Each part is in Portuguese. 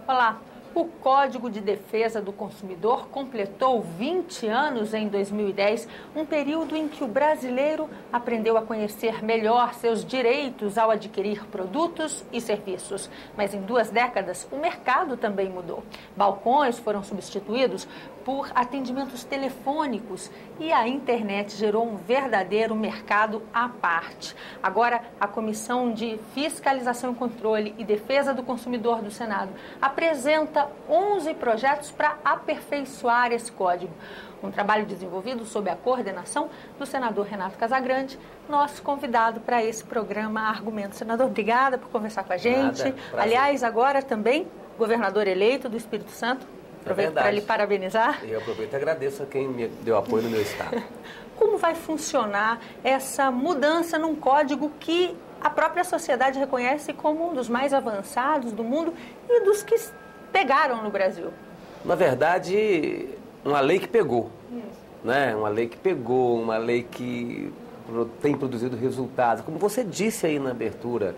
Olá, o Código de Defesa do Consumidor completou 20 anos em 2010, um período em que o brasileiro aprendeu a conhecer melhor seus direitos ao adquirir produtos e serviços. Mas em 2 décadas, o mercado também mudou. Balcões foram substituídos por atendimentos telefônicos e a internet gerou um verdadeiro mercado à parte. Agora, a Comissão de Fiscalização e Controle e Defesa do Consumidor do Senado apresenta 11 projetos para aperfeiçoar esse código. Um trabalho desenvolvido sob a coordenação do senador Renato Casagrande, nosso convidado para esse programa Argumento. Senador, obrigada por conversar com a gente. Nada, aliás, agora também governador eleito do Espírito Santo. Aproveito para lhe parabenizar. Eu aproveito e agradeço a quem me deu apoio no meu estado. Como vai funcionar essa mudança num código que a própria sociedade reconhece como um dos mais avançados do mundo e dos que pegaram no Brasil? Na verdade, uma lei que pegou. Né? Uma lei que pegou, uma lei que tem produzido resultados. Como você disse aí na abertura,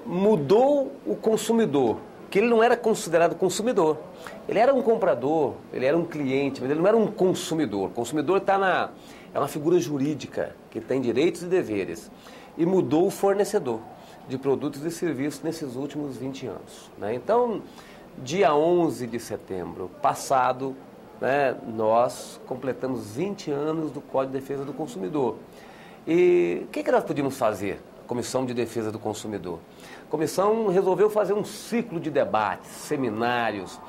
mudou o consumidor, que ele não era considerado consumidor. Ele era um comprador, ele era um cliente, mas ele não era um consumidor. O consumidor é uma figura jurídica que tem direitos e deveres. E mudou o fornecedor de produtos e serviços nesses últimos 20 anos. Né? Então, dia 11 de setembro passado, né, nós completamos 20 anos do Código de Defesa do Consumidor. E o que nós podíamos fazer? Comissão de Defesa do Consumidor. A comissão resolveu fazer um ciclo de debates, seminários.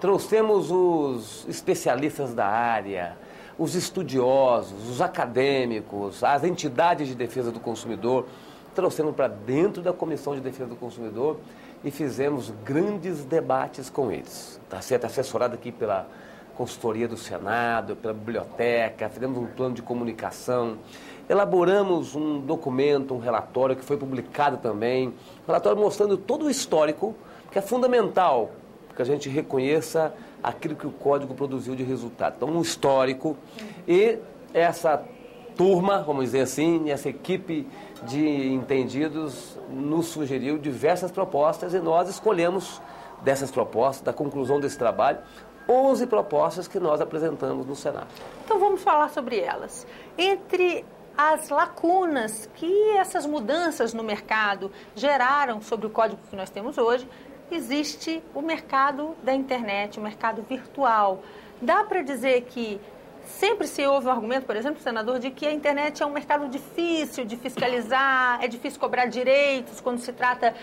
Trouxemos os especialistas da área, os estudiosos, os acadêmicos, as entidades de defesa do consumidor. Trouxemos para dentro da Comissão de Defesa do Consumidor e fizemos grandes debates com eles. Está certo? Assessorado aqui pela consultoria do Senado, pela biblioteca, fizemos um plano de comunicação. Elaboramos um documento, um relatório que foi publicado também, um relatório mostrando todo o histórico, que é fundamental que a gente reconheça aquilo que o Código produziu de resultado. Então, um histórico e essa turma, vamos dizer assim, essa equipe de entendidos nos sugeriu diversas propostas e nós escolhemos dessas propostas, da conclusão desse trabalho, 11 propostas que nós apresentamos no Senado. Então, vamos falar sobre elas. Entre as lacunas que essas mudanças no mercado geraram sobre o código que nós temos hoje, existe o mercado da internet, o mercado virtual. Dá para dizer que sempre se ouve um argumento, por exemplo, senador, de que a internet é um mercado difícil de fiscalizar, é difícil cobrar direitos quando se trata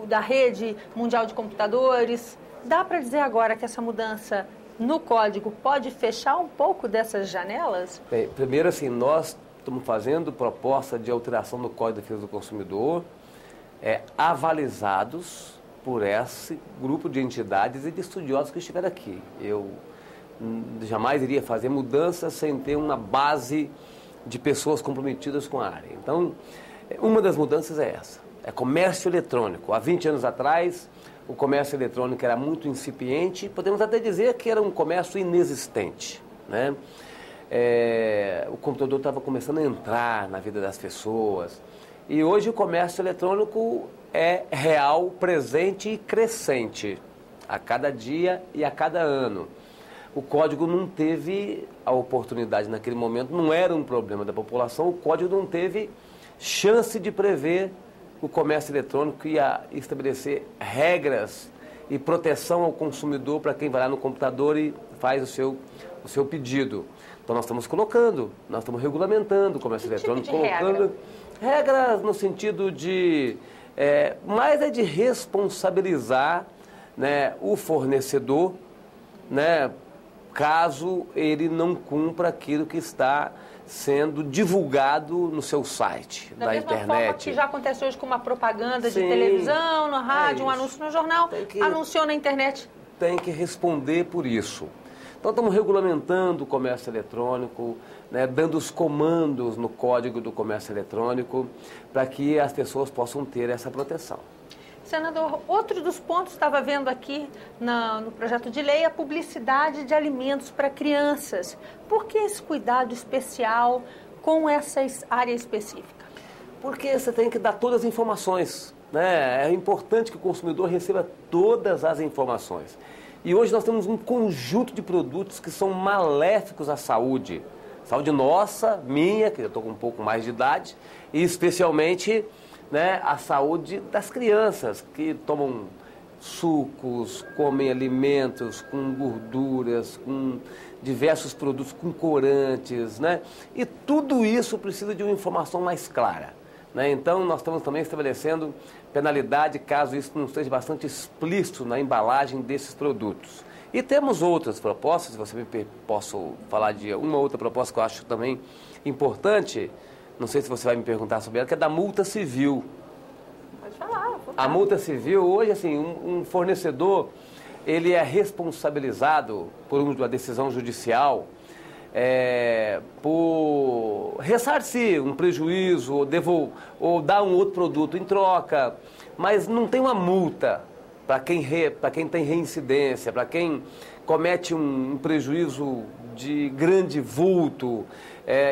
da rede mundial de computadores. Dá para dizer agora que essa mudança no código pode fechar um pouco dessas janelas? Bem, primeiro, assim, nós estamos fazendo proposta de alteração do Código de Defesa do Consumidor, avalizados por esse grupo de entidades e de estudiosos que estiveram aqui. Eu jamais iria fazer mudanças sem ter uma base de pessoas comprometidas com a área. Então, uma das mudanças é essa, é comércio eletrônico. Há 20 anos atrás, o comércio eletrônico era muito incipiente, podemos até dizer que era um comércio inexistente, né? O computador estava começando a entrar na vida das pessoas. E hoje o comércio eletrônico é real, presente e crescente, a cada dia e a cada ano. O código não teve a oportunidade naquele momento, não era um problema da população, o código não teve chance de prever o comércio eletrônico e estabelecer regras e proteção ao consumidor para quem vai lá no computador e faz o seu pedido. Então nós estamos nós estamos regulamentando o comércio eletrônico, colocando regras no sentido de, mais de responsabilizar, né, o fornecedor, né, caso ele não cumpra aquilo que está sendo divulgado no seu site, na internet. Da mesma forma que já acontece hoje com uma propaganda de televisão, na rádio, um anúncio no jornal, anunciou na internet. Tem que responder por isso. Então, estamos regulamentando o comércio eletrônico, né, dando os comandos no Código do Comércio Eletrônico para que as pessoas possam ter essa proteção. Senador, outro dos pontos, estava vendo aqui no projeto de lei, a publicidade de alimentos para crianças. Por que esse cuidado especial com essa área específica? Porque você tem que dar todas as informações né? É importante que o consumidor receba todas as informações. E hoje nós temos um conjunto de produtos que são maléficos à saúde. Saúde nossa, minha, que eu estou com um pouco mais de idade, e especialmente, né, a saúde das crianças que tomam sucos, comem alimentos com gorduras, com diversos produtos com corantes, né? E tudo isso precisa de uma informação mais clara, né? Então, nós estamos também estabelecendo penalidade caso isso não esteja bastante explícito na embalagem desses produtos. E temos outras propostas, se você posso falar de uma outra proposta que eu acho também importante, não sei se você vai me perguntar sobre ela, que é da multa civil. Pode falar. A multa civil, hoje, assim, um fornecedor, ele é responsabilizado por uma decisão judicial por ressarcir um prejuízo ou dar um outro produto em troca, mas não tem uma multa para quem tem reincidência, para quem comete um prejuízo de grande vulto.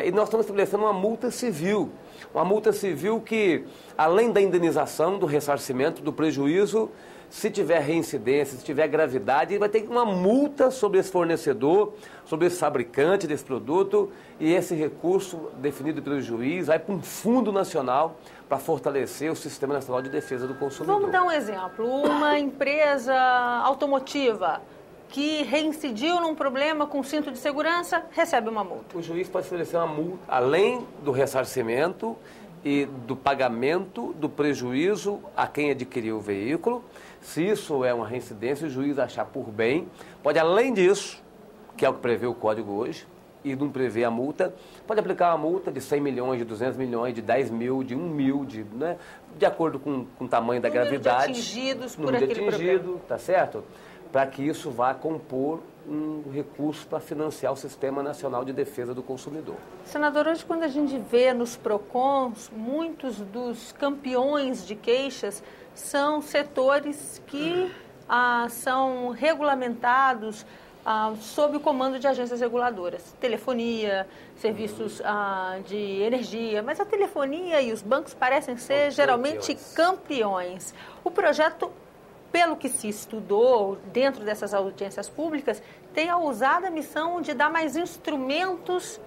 E nós estamos estabelecendo uma multa civil. Uma multa civil que, além da indenização, do ressarcimento, do prejuízo, se tiver reincidência, se tiver gravidade, vai ter uma multa sobre esse fornecedor, sobre esse fabricante desse produto, e esse recurso definido pelo juiz vai para um fundo nacional para fortalecer o Sistema Nacional de Defesa do Consumidor. Vamos dar um exemplo. Uma empresa automotiva que reincidiu num problema com cinto de segurança, recebe uma multa. O juiz pode estabelecer uma multa, além do ressarcimento e do pagamento do prejuízo a quem adquiriu o veículo. Se isso é uma reincidência, o juiz achar por bem, pode, além disso, que é o que prevê o Código hoje, e não prevê a multa, pode aplicar uma multa de 100 milhões, de 200 milhões, de 10 mil, de 1 mil, de acordo com o tamanho da gravidade. Atingidos por aquele problema. Tá certo? Para que isso vá compor um recurso para financiar o Sistema Nacional de Defesa do Consumidor. Senador, hoje quando a gente vê nos PROCONs, muitos dos campeões de queixas são setores que são regulamentados sob o comando de agências reguladoras. Telefonia, serviços de energia, mas a telefonia e os bancos parecem ser geralmente campeões. O projeto, pelo que se estudou dentro dessas audiências públicas, tem a ousada missão de dar mais instrumentos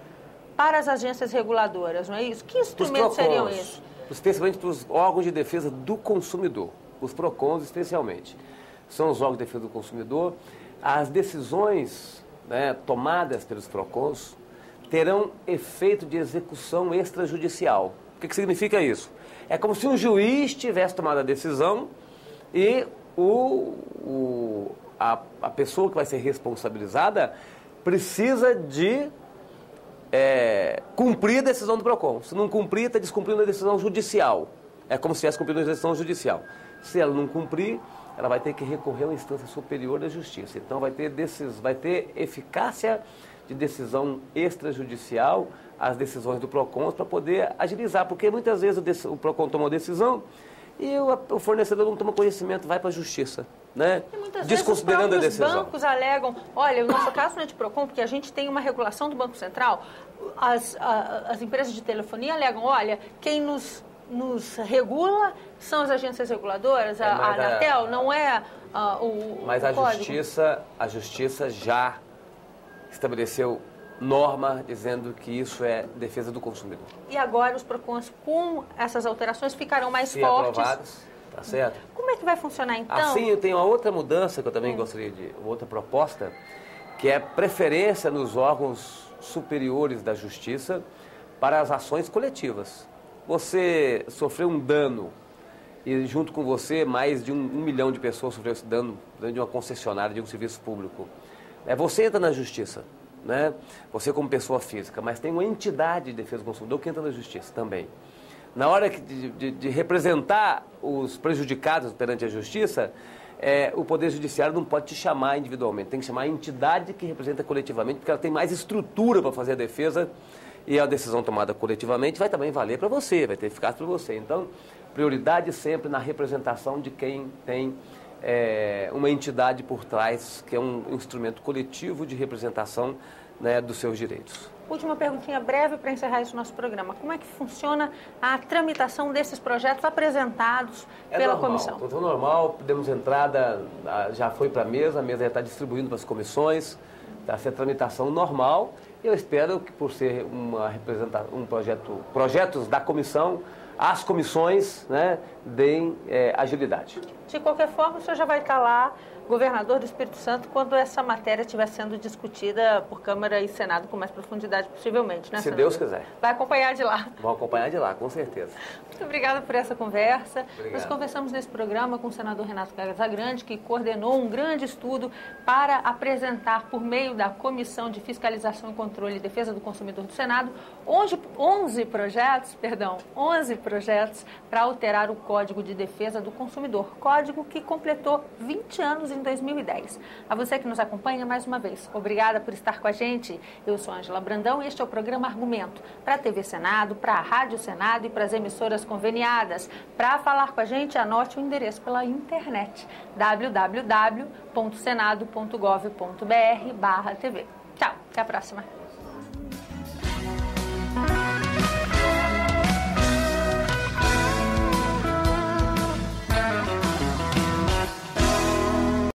para as agências reguladoras, não é isso? Que instrumentos seriam esses? Especialmente para os órgãos de defesa do consumidor, os PROCONs especialmente. São os órgãos de defesa do consumidor. As decisões, né, tomadas pelos PROCONs terão efeito de execução extrajudicial. O que significa isso? É como se um juiz tivesse tomado a decisão e a pessoa que vai ser responsabilizada precisa de cumprir a decisão do PROCON. Se não cumprir, está descumprindo a decisão judicial. É como se estivesse cumprindo a decisão judicial. Se ela não cumprir, ela vai ter que recorrer a uma instância superior da justiça. Então vai ter eficácia de decisão extrajudicial as decisões do PROCON para poder agilizar, porque muitas vezes o PROCON toma uma decisão e o fornecedor não toma conhecimento, vai para a justiça, né? Desconsiderando a decisão. Os bancos alegam, olha, o nosso caso não é de PROCON, porque a gente tem uma regulação do Banco Central. As empresas de telefonia alegam, olha, quem nos regula são as agências reguladoras, a Anatel, não é Mas a justiça já estabeleceu norma dizendo que isso é defesa do consumidor. E agora os PROCONs, com essas alterações, ficarão mais fortes. Aprovados, tá certo? Como é que vai funcionar então? Assim, eu tenho uma outra mudança que eu também gostaria outra proposta, que é preferência nos órgãos superiores da justiça para as ações coletivas. Você sofreu um dano e junto com você mais de 1 milhão de pessoas sofreram esse dano dentro de uma concessionária, de um serviço público. Você entra na justiça, né? Você como pessoa física, mas tem uma entidade de defesa do consumidor que entra na justiça também. Na hora de representar os prejudicados perante a justiça, o Poder Judiciário não pode te chamar individualmente, tem que chamar a entidade que representa coletivamente, porque ela tem mais estrutura para fazer a defesa e a decisão tomada coletivamente vai também valer para você, vai ter eficácia para você. Então, prioridade sempre na representação de quem tem uma entidade por trás, que é um instrumento coletivo de representação, né, dos seus direitos. Última perguntinha breve para encerrar esse nosso programa. Como é que funciona a tramitação desses projetos apresentados pela comissão? Tudo normal, demos entrada, já foi para a mesa já está distribuindo para as comissões, está sendo tramitação normal. Eu espero que, por ser projetos da comissão, as comissões, né, deem agilidade. De qualquer forma, o senhor já vai estar lá, governador do Espírito Santo, quando essa matéria estiver sendo discutida por Câmara e Senado com mais profundidade, possivelmente, né, Se senador? Deus quiser. Vai acompanhar de lá. Vamos acompanhar de lá, com certeza. Muito obrigada por essa conversa. Obrigado. Nós conversamos nesse programa com o senador Renato Casagrande, que coordenou um grande estudo para apresentar, por meio da Comissão de Fiscalização e Controle e Defesa do Consumidor do Senado, 11 projetos para alterar o Código de Defesa do Consumidor, código que completou 20 anos em 2010. A você que nos acompanha, mais uma vez, obrigada por estar com a gente. Eu sou Ângela Brandão e este é o programa Argumento, para a TV Senado, para a Rádio Senado e para as emissoras conveniadas. Para falar com a gente, anote o endereço pela internet, www.senado.gov.br/TV. Tchau, até a próxima.